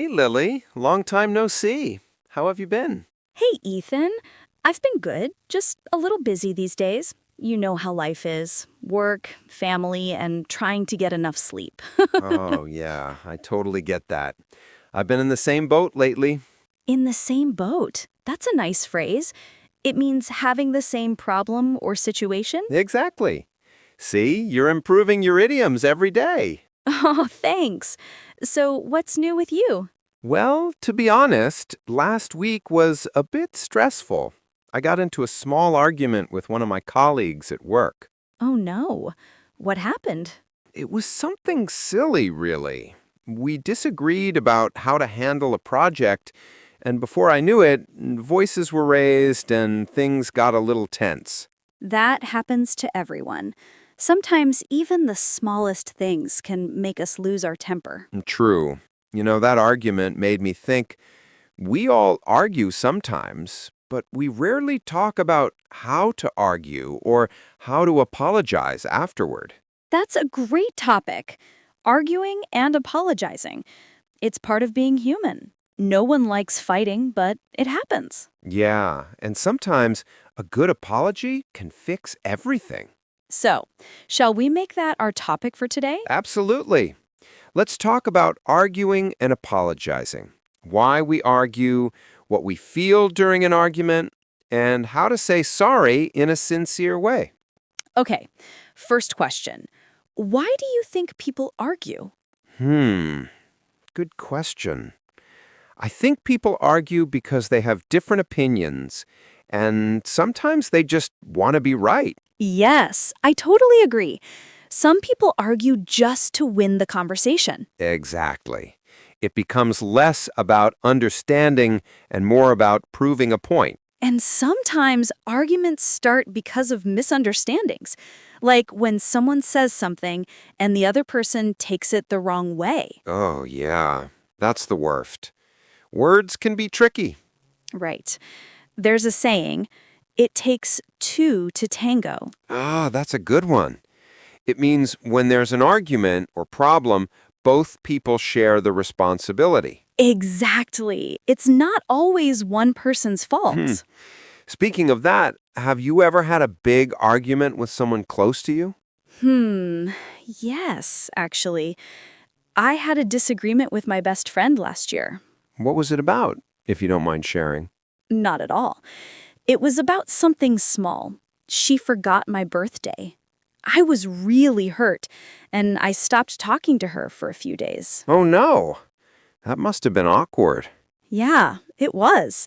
Hey, Lily. Long time no see. How have you been? Hey, Ethan. I've been good, just a little busy these days. You know how life is work, family, and trying to get enough sleep. Oh, yeah, I totally get that. I've been in the same boat lately. In the same boat. That's a nice phrase. It means having the same problem or situation. Exactly. See, you're improving your idioms every day. Oh, thanks. So, what's new with you? Well, to be honest, last week was a bit stressful. I got into a small argument with one of my colleagues at work. Oh, no. What happened? It was something silly, really. We disagreed about how to handle a project, and before I knew it, voices were raised and things got a little tense. That happens to everyone. Sometimes even the smallest things can make us lose our temper. True. That argument made me think we all argue sometimes, but we rarely talk about how to argue or how to apologize afterward. That's a great topic. Arguing and apologizing. It's part of being human. No one likes fighting, but it happens. Yeah, and sometimes a good apology can fix everything. So, shall we make that our topic for today? Absolutely. Let's talk about arguing and apologizing. Why we argue, what we feel during an argument, and how to say sorry in a sincere way. Okay, first question. Why do you think people argue? Hmm, good question. I think people argue because they have different opinions, and sometimes they just want to be right. Yes, I totally agree. Some people argue just to win the conversation. Exactly. It becomes less about understanding and more about proving a point. And sometimes arguments start because of misunderstandings, like when someone says something and the other person takes it the wrong way. Oh, yeah, that's the worst. Words can be tricky. Right. There's a saying, it takes two to tango. Ah, that's a good one. It means when there's an argument or problem, both people share the responsibility. Exactly. It's not always one person's Hmm. fault. Speaking of that, have you ever had a big argument with someone close to you? Hmm. Yes, actually. I had a disagreement with my best friend last year. What was it about, if you don't mind sharing? Not at all. It was about something small. She forgot my birthday. I was really hurt, and I stopped talking to her for a few days. Oh, no. That must have been awkward. Yeah, it was.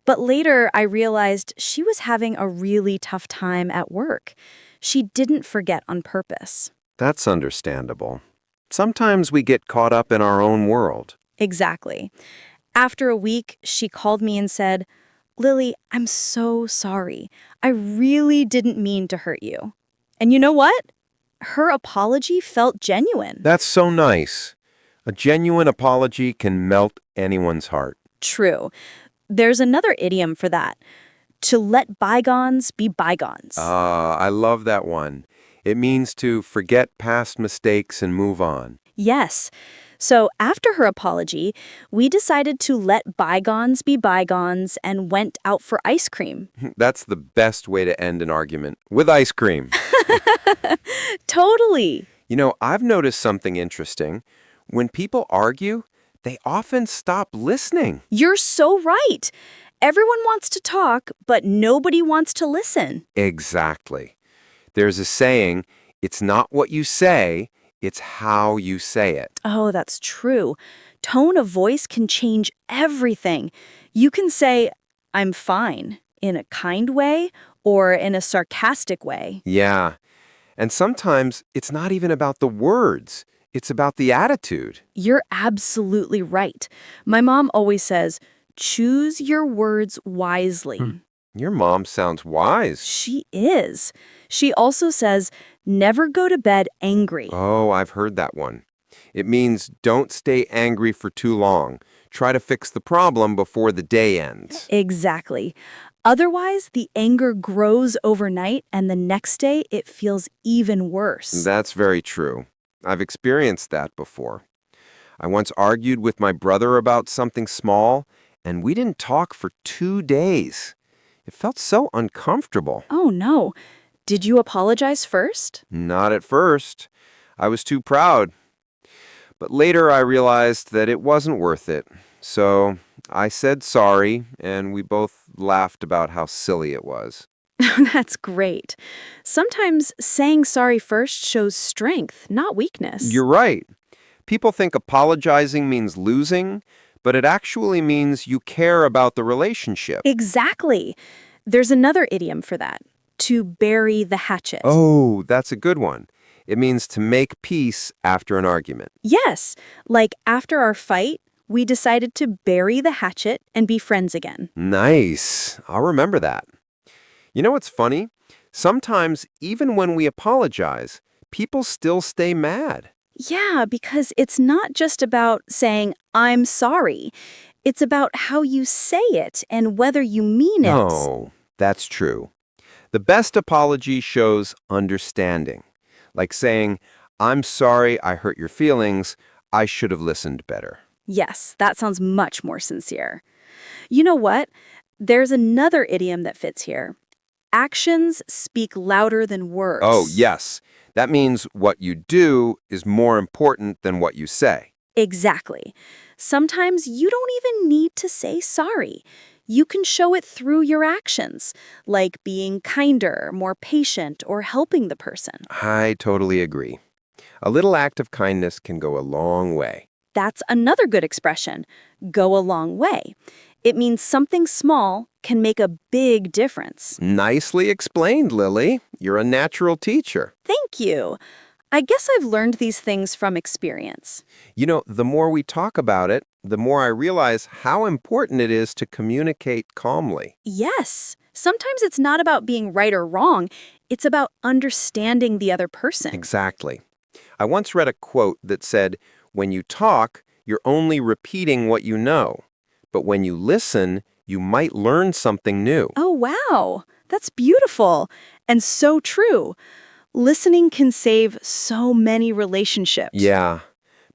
But later, I realized she was having a really tough time at work. She didn't forget on purpose. That's understandable. Sometimes we get caught up in our own world. Exactly. After a week, she called me and said, "Lily, I'm so sorry. I really didn't mean to hurt you." And you know what? Her apology felt genuine. That's so nice. A genuine apology can melt anyone's heart. True. There's another idiom for that. To let bygones be bygones. Ah, I love that one. It means to forget past mistakes and move on. Yes. So after her apology, we decided to let bygones be bygones and went out for ice cream. That's the best way to end an argument, with ice cream. Totally. I've noticed something interesting. When people argue, they often stop listening. You're so right. Everyone wants to talk, but nobody wants to listen. Exactly. There's a saying, it's not what you say, it's how you say it. Oh, that's true. Tone of voice can change everything. You can say, "I'm fine," in a kind way or in a sarcastic way. Yeah. And sometimes it's not even about the words, it's about the attitude. You're absolutely right. My mom always says, "Choose your words wisely." Your mom sounds wise. She is. She also says, "Never go to bed angry." Oh, I've heard that one. It means don't stay angry for too long. Try to fix the problem before the day ends. Exactly. Otherwise, the anger grows overnight and the next day it feels even worse. That's very true. I've experienced that before. I once argued with my brother about something small, and we didn't talk for 2 days. It felt so uncomfortable. Oh no. Did you apologize first? Not at first. I was too proud. But later I realized that it wasn't worth it. So I said sorry, and we both laughed about how silly it was. That's great. Sometimes saying sorry first shows strength, not weakness. You're right. People think apologizing means losing, but it actually means you care about the relationship. Exactly. There's another idiom for that, to bury the hatchet. Oh, that's a good one. It means to make peace after an argument. Yes, like after our fight, we decided to bury the hatchet and be friends again. Nice. I'll remember that. You know what's funny? Sometimes, even when we apologize, people still stay mad. Yeah, because it's not just about saying, I'm sorry. It's about how you say it and whether you mean it. No, that's true. The best apology shows understanding, like saying, I'm sorry I hurt your feelings. I should have listened better. Yes, that sounds much more sincere. You know what? There's another idiom that fits here. Actions speak louder than Oh, words. yes. That means what you do is more important than what you say. Exactly. Sometimes you don't even need to say sorry. You can show it through your actions, like being kinder, more patient, or helping the person. I totally agree. A little act of kindness can go a long way. That's another good expression, go a long way. It means something small can make a big difference. Nicely explained, Lily. You're a natural teacher. Thank you. I guess I've learned these things from experience. You know, the more we talk about it, the more I realize how important it is to communicate calmly. Yes, sometimes it's not about being right or wrong, it's about understanding the other person. Exactly. I once read a quote that said, when you talk, you're only repeating what you know. But when you listen, you might learn something new. Oh, wow. That's beautiful and so true. Listening can save so many relationships. Yeah.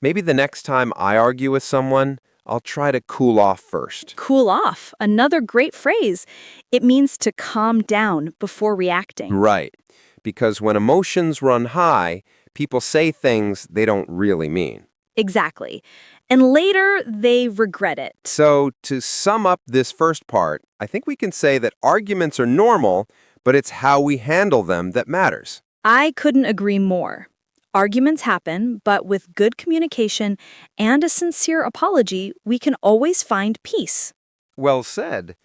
Maybe the next time I argue with someone, I'll try to cool off first. Cool off, another great phrase. It means to calm down before reacting. Right. Because when emotions run high, people say things they don't really mean. Exactly. And later, they regret it. So, to sum up this first part, I think we can say that arguments are normal, but it's how we handle them that matters. I couldn't agree more. Arguments happen, but with good communication and a sincere apology, we can always find peace. Well said.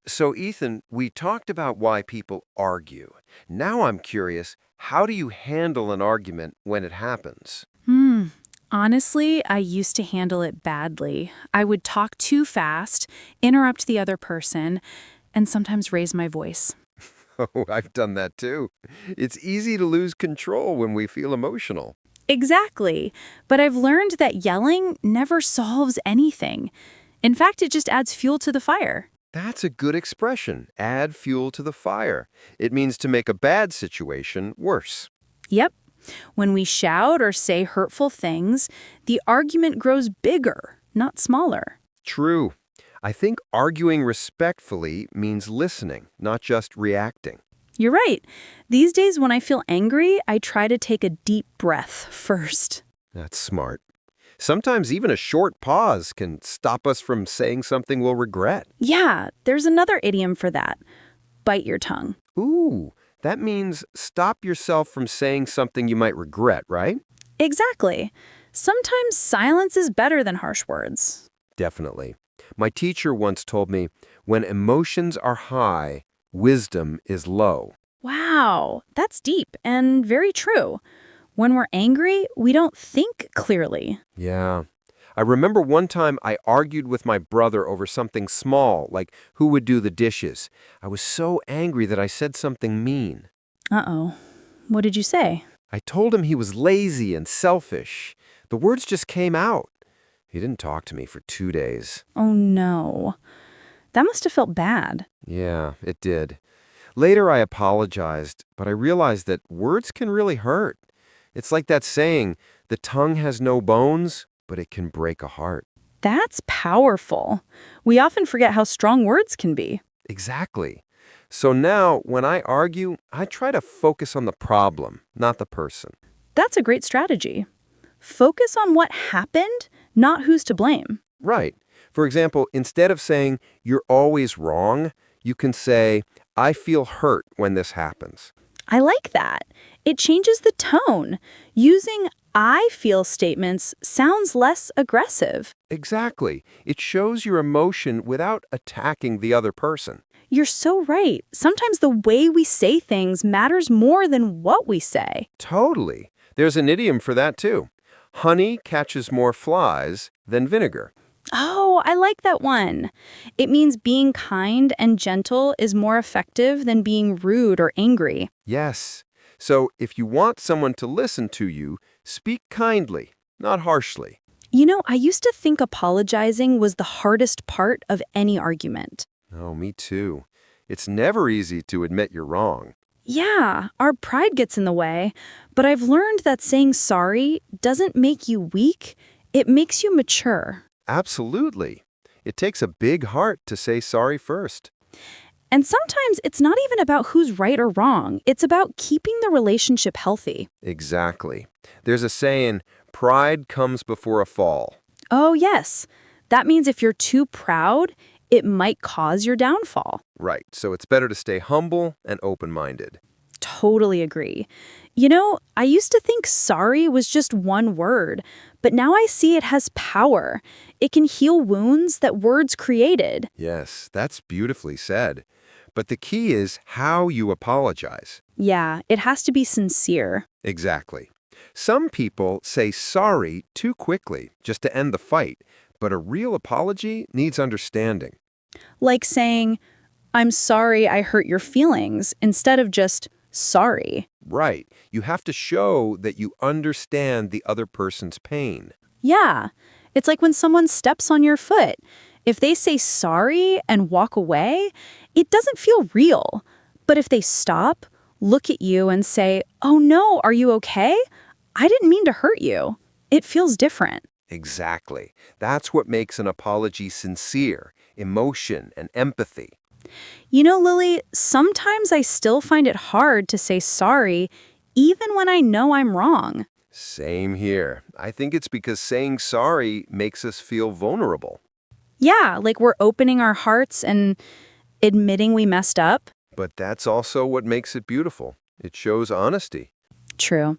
So, Ethan, we talked about why people argue. Now I'm curious, how do you handle an argument when it happens? Honestly, I used to handle it badly. I would talk too fast, interrupt the other person, and sometimes raise my voice. Oh, I've done that too. It's easy to lose control when we feel emotional. Exactly. But I've learned that yelling never solves anything. In fact, it just adds fuel to the fire. That's a good expression. Add fuel to the fire. It means to make a bad situation worse. Yep. When we shout or say hurtful things, the argument grows bigger, not smaller. True. I think arguing respectfully means listening, not just reacting. You're right. These days when I feel angry, I try to take a deep breath first. That's smart. Sometimes even a short pause can stop us from saying something we'll regret. Yeah, there's another idiom for that. Bite your tongue. Ooh, that means stop yourself from saying something you might regret, right? Exactly. Sometimes silence is better than harsh words. Definitely. My teacher once told me, when emotions are high, wisdom is low. Wow, that's deep and very true. When we're angry, we don't think clearly. Yeah. I remember one time I argued with my brother over something small, like who would do the dishes. I was so angry that I said something mean. Uh-oh. What did you say? I told him he was lazy and selfish. The words just came out. He didn't talk to me for 2 days. Oh no. That must have felt bad. Yeah, it did. Later I apologized, but I realized that words can really hurt. It's like that saying, the tongue has no bones, but it can break a heart. That's powerful. We often forget how strong words can be. Exactly. So now, when I argue, I try to focus on the problem, not the person. That's a great strategy. Focus on what happened, not who's to blame. Right. For example, instead of saying, you're always wrong, you can say, I feel hurt when this happens. I like that. It changes the tone. Using I feel statements sounds less aggressive. Exactly. It shows your emotion without attacking the other person. You're so right. Sometimes the way we say things matters more than what we say. Totally. There's an idiom for that too. Honey catches more flies than vinegar. Oh, I like that one. It means being kind and gentle is more effective than being rude or angry. Yes. So if you want someone to listen to you, speak kindly, not harshly. You know, I used to think apologizing was the hardest part of any argument. Oh, me too. It's never easy to admit you're wrong. Yeah, our pride gets in the way, but I've learned that saying sorry doesn't make you weak, it makes you mature. Absolutely. It takes a big heart to say sorry first. And sometimes it's not even about who's right or wrong, it's about keeping the relationship healthy. Exactly. There's a saying, pride comes before a fall. Oh, yes. That means if you're too proud, it might cause your downfall. Right. So it's better to stay humble and open-minded. Totally agree. You know, I used to think sorry was just one word, but now I see it has power. It can heal wounds that words created. Yes, that's beautifully said. But the key is how you apologize. Yeah, it has to be sincere. Exactly. Some people say sorry too quickly just to end the fight, but a real apology needs understanding. Like saying, I'm sorry I hurt your feelings, instead of just sorry. Right. You have to show that you understand the other person's pain. Yeah, it's like when someone steps on your foot. If they say sorry and walk away, it doesn't feel real. But if they stop, look at you and say, oh no, are you okay? I didn't mean to hurt you. It feels different. Exactly. That's what makes an apology sincere, emotion and empathy. You know, Lily, sometimes I still find it hard to say sorry, even when I know I'm wrong. Same here. I think it's because saying sorry makes us feel vulnerable. Yeah, like we're opening our hearts and admitting we messed up. But that's also what makes it beautiful. It shows honesty. True.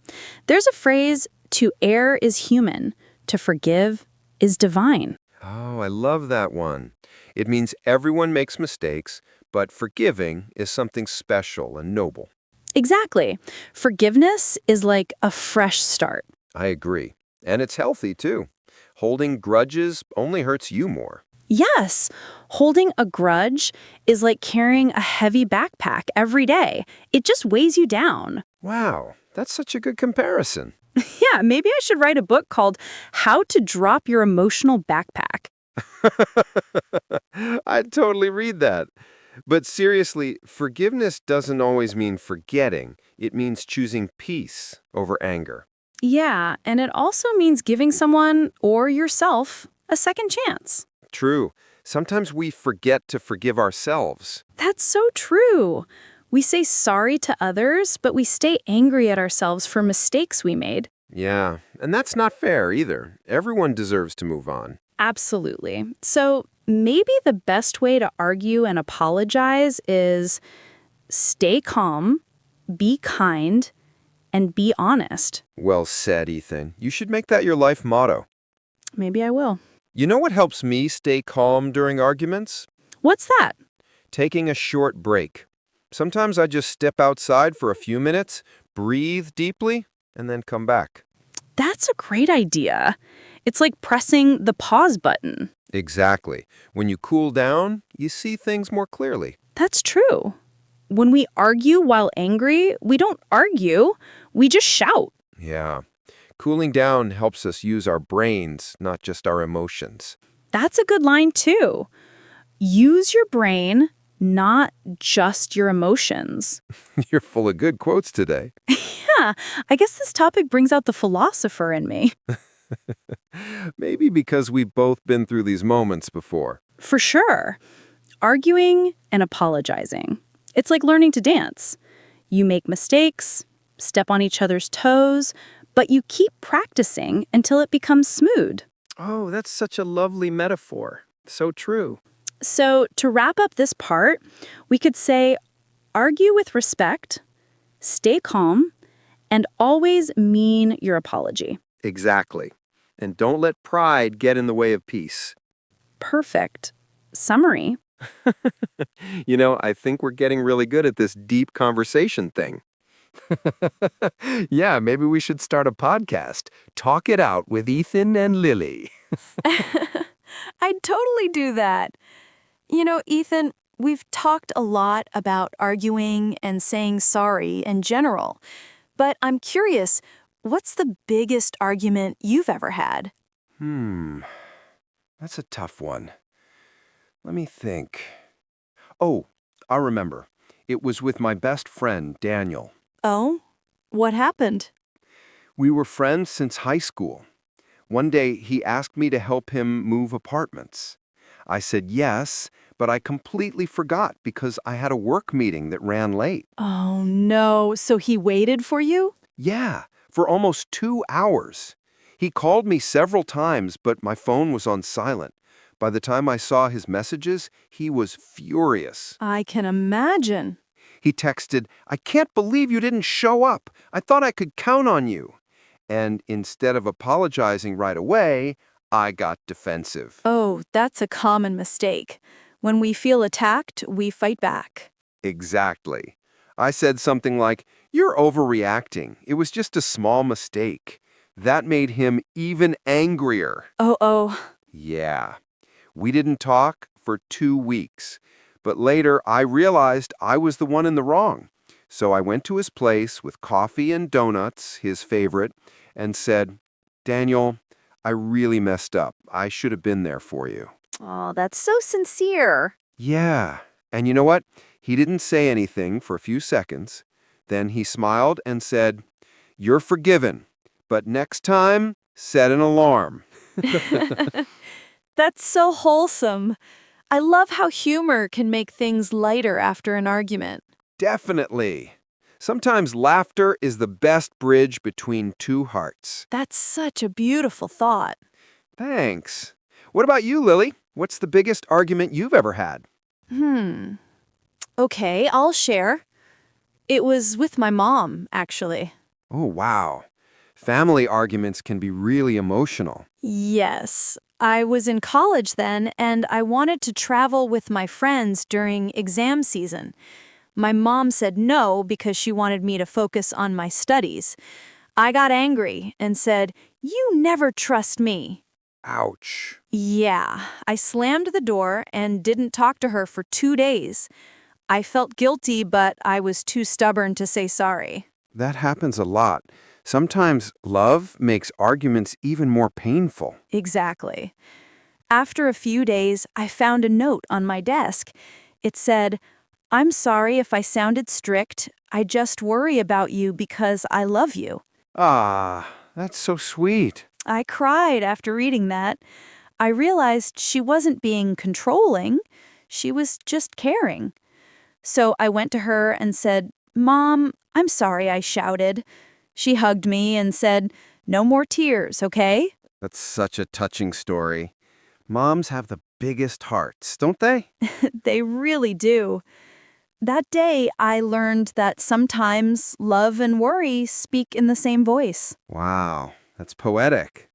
There's a phrase, to err is human, to forgive is divine. Oh, I love that one. It means everyone makes mistakes, but forgiving is something special and noble. Exactly. Forgiveness is like a fresh start. I agree. And it's healthy, too. Holding grudges only hurts you more. Yes, holding a grudge is like carrying a heavy backpack every day. It just weighs you down. Wow, that's such a good comparison. Yeah, maybe I should write a book called How to Drop Your Emotional Backpack. I'd totally read that. But seriously, forgiveness doesn't always mean forgetting. It means choosing peace over anger. Yeah, and it also means giving someone or yourself a second chance. True. Sometimes we forget to forgive ourselves. That's so true. We say sorry to others, but we stay angry at ourselves for mistakes we made. Yeah, and that's not fair either. Everyone deserves to move on. Absolutely. So maybe the best way to argue and apologize is stay calm, be kind, and be honest. Well said, Ethan. You should make that your life motto. Maybe I will. You know what helps me stay calm during arguments? What's that? Taking a short break. Sometimes I just step outside for a few minutes, breathe deeply, and then come back. That's a great idea. It's like pressing the pause button. Exactly. When you cool down, you see things more clearly. That's true. When we argue while angry, we don't argue, we just shout. Yeah. Cooling down helps us use our brains, not just our emotions. That's a good line, too. Use your brain, not just your emotions. You're full of good quotes today. Yeah, I guess this topic brings out the philosopher in me. Maybe because we've both been through these moments before. For sure. Arguing and apologizing. It's like learning to dance. You make mistakes, step on each other's toes, but you keep practicing until it becomes smooth. Oh, that's such a lovely metaphor. So true. So, to wrap up this part, we could say argue with respect, stay calm, and always mean your apology. Exactly. And don't let pride get in the way of peace. Perfect summary. I think we're getting really good at this deep conversation thing. Yeah, maybe we should start a podcast. Talk it out with Ethan and Lily. I'd totally do that. Ethan, we've talked a lot about arguing and saying sorry in general, but I'm curious, what's the biggest argument you've ever had? That's a tough one. Let me think. Oh, I remember. It was with my best friend, Daniel. Oh? What happened? We were friends since high school. One day, he asked me to help him move apartments. I said yes, but I completely forgot because I had a work meeting that ran late. Oh, no. So he waited for you? Yeah, for almost 2 hours. He called me several times, but my phone was on silent. By the time I saw his messages, he was furious. I can imagine. He texted, "I can't believe you didn't show up. I thought I could count on you." And instead of apologizing right away, I got defensive. Oh, that's a common mistake. When we feel attacked, we fight back. Exactly. I said something like, "You're overreacting. It was just a small mistake." That made him even angrier. Oh. Yeah. We didn't talk for 2 weeks. But later, I realized I was the one in the wrong. So I went to his place with coffee and donuts, his favorite, and said, "Daniel, I really messed up. I should have been there for you." Oh, that's so sincere. Yeah. And you know what? He didn't say anything for a few seconds. Then he smiled and said, "You're forgiven. But next time, set an alarm." That's so wholesome. I love how humor can make things lighter after an argument. Definitely. Sometimes laughter is the best bridge between two hearts. That's such a beautiful thought. Thanks. What about you, Lily? What's the biggest argument you've ever had? Okay, I'll share. It was with my mom, actually. Oh, wow. Family arguments can be really emotional. Yes. I was in college then, and I wanted to travel with my friends during exam season. My mom said no because she wanted me to focus on my studies. I got angry and said, "You never trust me." Ouch. Yeah, I slammed the door and didn't talk to her for 2 days. I felt guilty, but I was too stubborn to say sorry. That happens a lot. Sometimes love makes arguments even more painful. Exactly. After a few days, I found a note on my desk. It said, "I'm sorry if I sounded strict. I just worry about you because I love you." Ah, that's so sweet. I cried after reading that. I realized she wasn't being controlling. She was just caring. So I went to her and said, "Mom, I'm sorry I shouted." She hugged me and said, "No more tears, okay?" That's such a touching story. Moms have the biggest hearts, don't they? They really do. That day, I learned that sometimes love and worry speak in the same voice. Wow, that's poetic.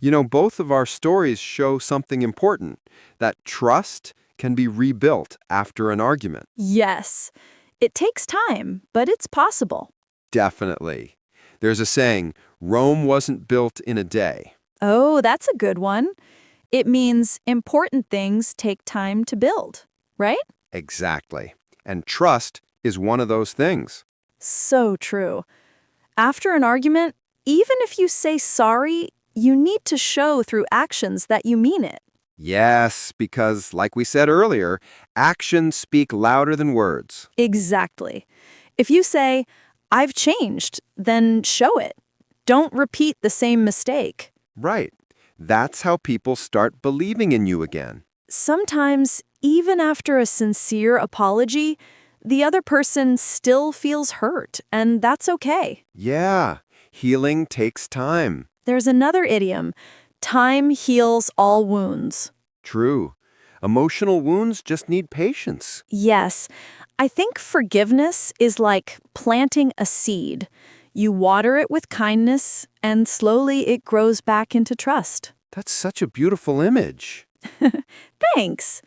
Both of our stories show something important, that trust can be rebuilt after an argument. Yes, it takes time, but it's possible. Definitely. There's a saying, Rome wasn't built in a day. Oh, that's a good one. It means important things take time to build, right? Exactly. And trust is one of those things. So true. After an argument, even if you say sorry, you need to show through actions that you mean it. Yes, because like we said earlier, actions speak louder than words. Exactly. If you say, "I've changed," then show it. Don't repeat the same mistake. Right. That's how people start believing in you again. Sometimes, even after a sincere apology, the other person still feels hurt, and that's okay. Yeah, healing takes time. There's another idiom: time heals all wounds. True. Emotional wounds just need patience. Yes, I think forgiveness is like planting a seed. You water it with kindness, and slowly it grows back into trust. That's such a beautiful image. Thanks.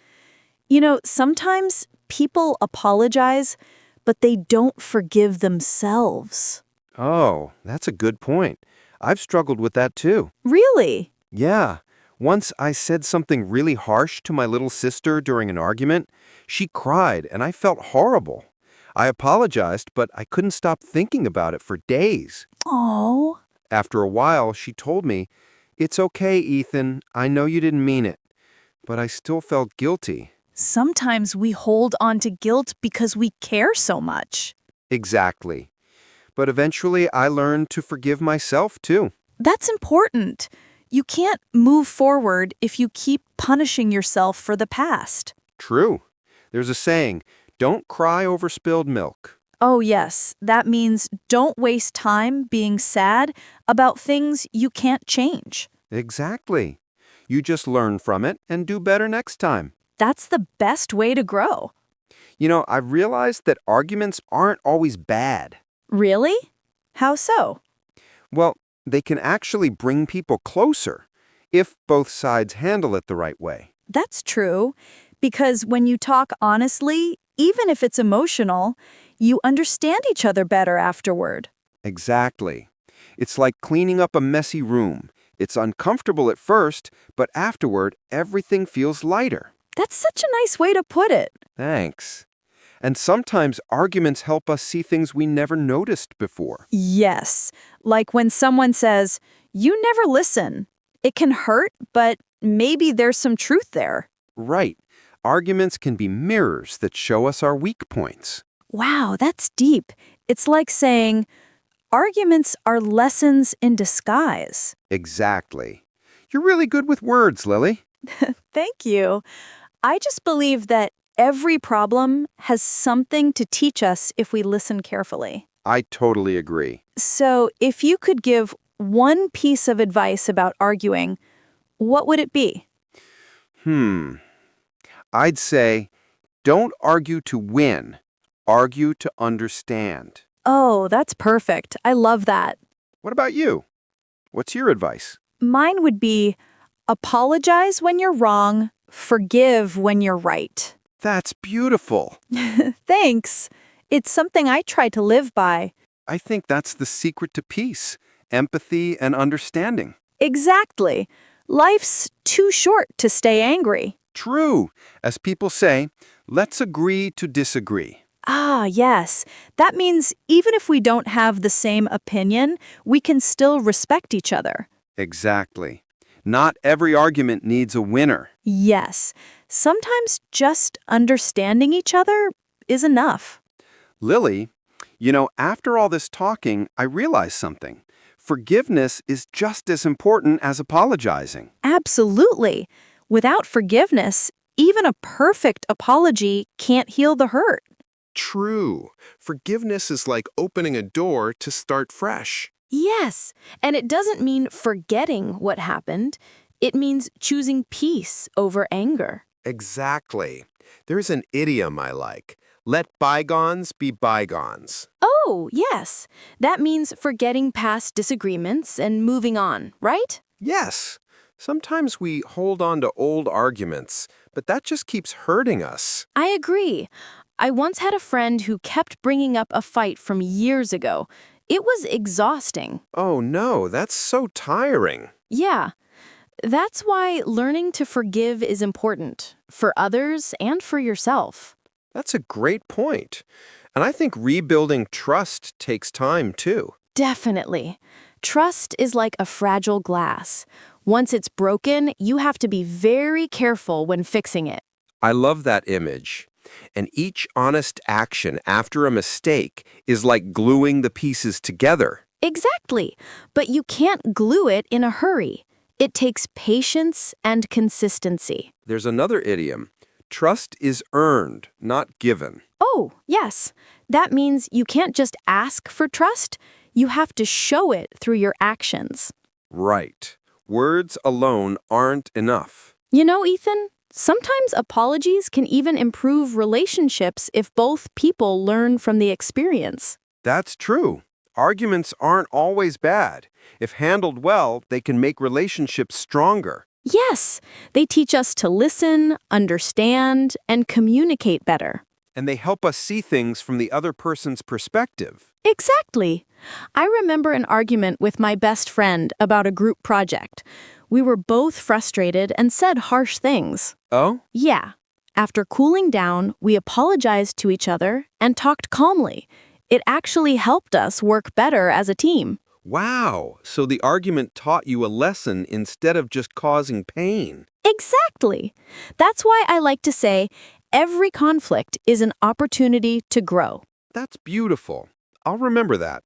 Sometimes people apologize, but they don't forgive themselves. Oh, that's a good point. I've struggled with that too. Really? Yeah. Once I said something really harsh to my little sister during an argument. She cried, and I felt horrible. I apologized, but I couldn't stop thinking about it for days. Oh. After a while, she told me, "It's okay, Ethan. I know you didn't mean it." But I still felt guilty. Sometimes we hold on to guilt because we care so much. Exactly. But eventually, I learned to forgive myself, too. That's important. You can't move forward if you keep punishing yourself for the past. True. There's a saying, don't cry over spilled milk. Oh, yes. That means don't waste time being sad about things you can't change. Exactly. You just learn from it and do better next time. That's the best way to grow. I've realized that arguments aren't always bad. Really? How so? Well, they can actually bring people closer if both sides handle it the right way. That's true, because when you talk honestly, even if it's emotional, you understand each other better afterward. Exactly. It's like cleaning up a messy room. It's uncomfortable at first, but afterward, everything feels lighter. That's such a nice way to put it. Thanks. And sometimes arguments help us see things we never noticed before. Yes, like when someone says, "You never listen." It can hurt, but maybe there's some truth there. Right. Arguments can be mirrors that show us our weak points. Wow, that's deep. It's like saying, arguments are lessons in disguise. Exactly. You're really good with words, Lily. Thank you. I just believe that every problem has something to teach us if we listen carefully. I totally agree. So, if you could give one piece of advice about arguing, what would it be? I'd say, don't argue to win. Argue to understand. Oh, that's perfect. I love that. What about you? What's your advice? Mine would be apologize when you're wrong, forgive when you're right. That's beautiful. Thanks. It's something I try to live by. I think that's the secret to peace, empathy, and understanding. Exactly. Life's too short to stay angry. True. As people say, let's agree to disagree. Ah, yes. That means even if we don't have the same opinion, we can still respect each other. Exactly. Not every argument needs a winner. Yes. Sometimes just understanding each other is enough. Lily, after all this talking, I realized something. Forgiveness is just as important as apologizing. Absolutely. Without forgiveness, even a perfect apology can't heal the hurt. True. Forgiveness is like opening a door to start fresh. Yes, and it doesn't mean forgetting what happened. It means choosing peace over anger. Exactly. There's an idiom I like. Let bygones be bygones. Oh, yes. That means forgetting past disagreements and moving on, right? Yes. Sometimes we hold on to old arguments, but that just keeps hurting us. I agree. I once had a friend who kept bringing up a fight from years ago. It was exhausting. Oh no, that's so tiring. Yeah. That's why learning to forgive is important, for others and for yourself. That's a great point. And I think rebuilding trust takes time too. Definitely. Trust is like a fragile glass. Once it's broken, you have to be very careful when fixing it. I love that image. And each honest action after a mistake is like gluing the pieces together. Exactly. But you can't glue it in a hurry. It takes patience and consistency. There's another idiom. Trust is earned, not given. Oh, yes. That means you can't just ask for trust, you have to show it through your actions. Right. Words alone aren't enough. You know, Ethan, sometimes apologies can even improve relationships if both people learn from the experience. That's true. Arguments aren't always bad. If handled well, they can make relationships stronger. Yes, they teach us to listen, understand, and communicate better. And they help us see things from the other person's perspective. Exactly. I remember an argument with my best friend about a group project. We were both frustrated and said harsh things. Oh? Yeah. After cooling down, we apologized to each other and talked calmly. It actually helped us work better as a team. Wow. So the argument taught you a lesson instead of just causing pain. Exactly. That's why I like to say every conflict is an opportunity to grow. That's beautiful. I'll remember that.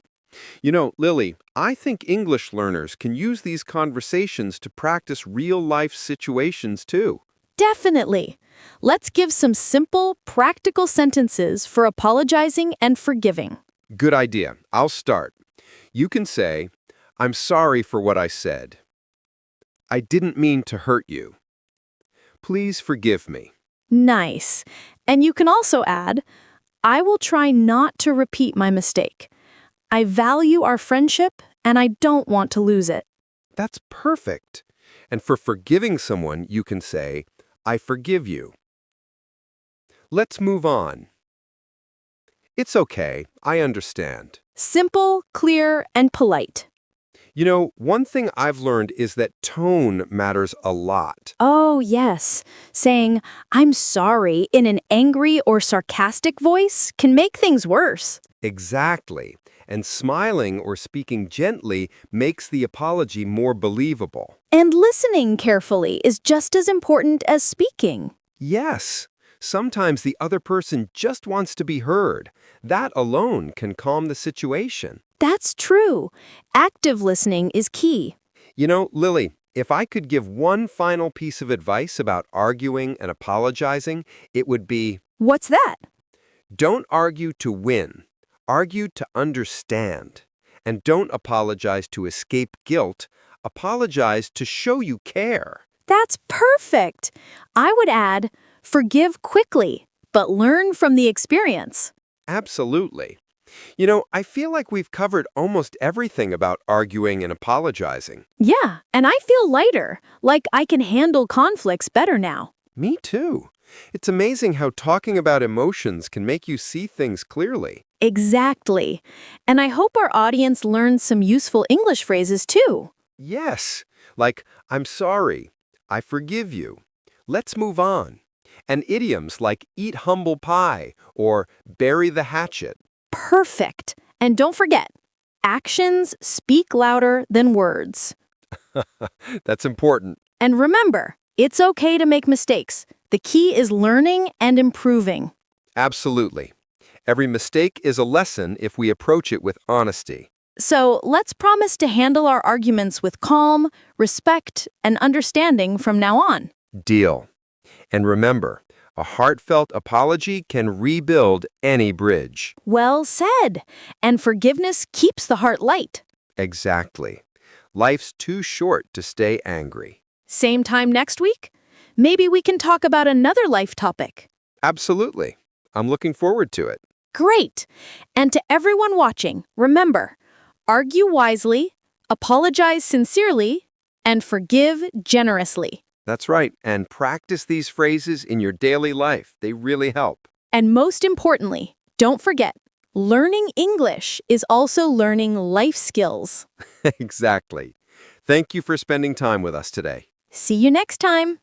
You know, Lily, I think English learners can use these conversations to practice real-life situations too. Definitely. Let's give some simple, practical sentences for apologizing and forgiving. Good idea. I'll start. You can say, I'm sorry for what I said. I didn't mean to hurt you. Please forgive me. Nice. And you can also add, I will try not to repeat my mistake. I value our friendship and I don't want to lose it. That's perfect. And for forgiving someone, you can say, I forgive you. Let's move on. It's okay. I understand. Simple, clear, and polite. You know, one thing I've learned is that tone matters a lot. Oh, yes. Saying, I'm sorry in an angry or sarcastic voice can make things worse. Exactly. And smiling or speaking gently makes the apology more believable. And listening carefully is just as important as speaking. Yes. Sometimes the other person just wants to be heard. That alone can calm the situation. That's true. Active listening is key. You know, Lily, if I could give one final piece of advice about arguing and apologizing, it would be, What's that? don't argue to win. Argue to understand. And don't apologize to escape guilt. Apologize to show you care. That's perfect. I would add, forgive quickly, but learn from the experience. Absolutely. You know, I feel like we've covered almost everything about arguing and apologizing. Yeah, and I feel lighter, like I can handle conflicts better now. Me too. It's amazing how talking about emotions can make you see things clearly. Exactly. And I hope our audience learns some useful English phrases too. Yes, like, I'm sorry, I forgive you, let's move on. And idioms like eat humble pie or bury the hatchet. Perfect. And don't forget, actions speak louder than words. That's important. And remember, it's okay to make mistakes. The key is learning and improving. Absolutely. Every mistake is a lesson if we approach it with honesty. So let's promise to handle our arguments with calm, respect, and understanding from now on. Deal. And remember, a heartfelt apology can rebuild any bridge. Well said. And forgiveness keeps the heart light. Exactly. Life's too short to stay angry. Same time next week? Maybe we can talk about another life topic. Absolutely. I'm looking forward to it. Great. And to everyone watching, remember, argue wisely, apologize sincerely, and forgive generously. That's right. And practice these phrases in your daily life. They really help. And most importantly, don't forget, learning English is also learning life skills. Exactly. Thank you for spending time with us today. See you next time.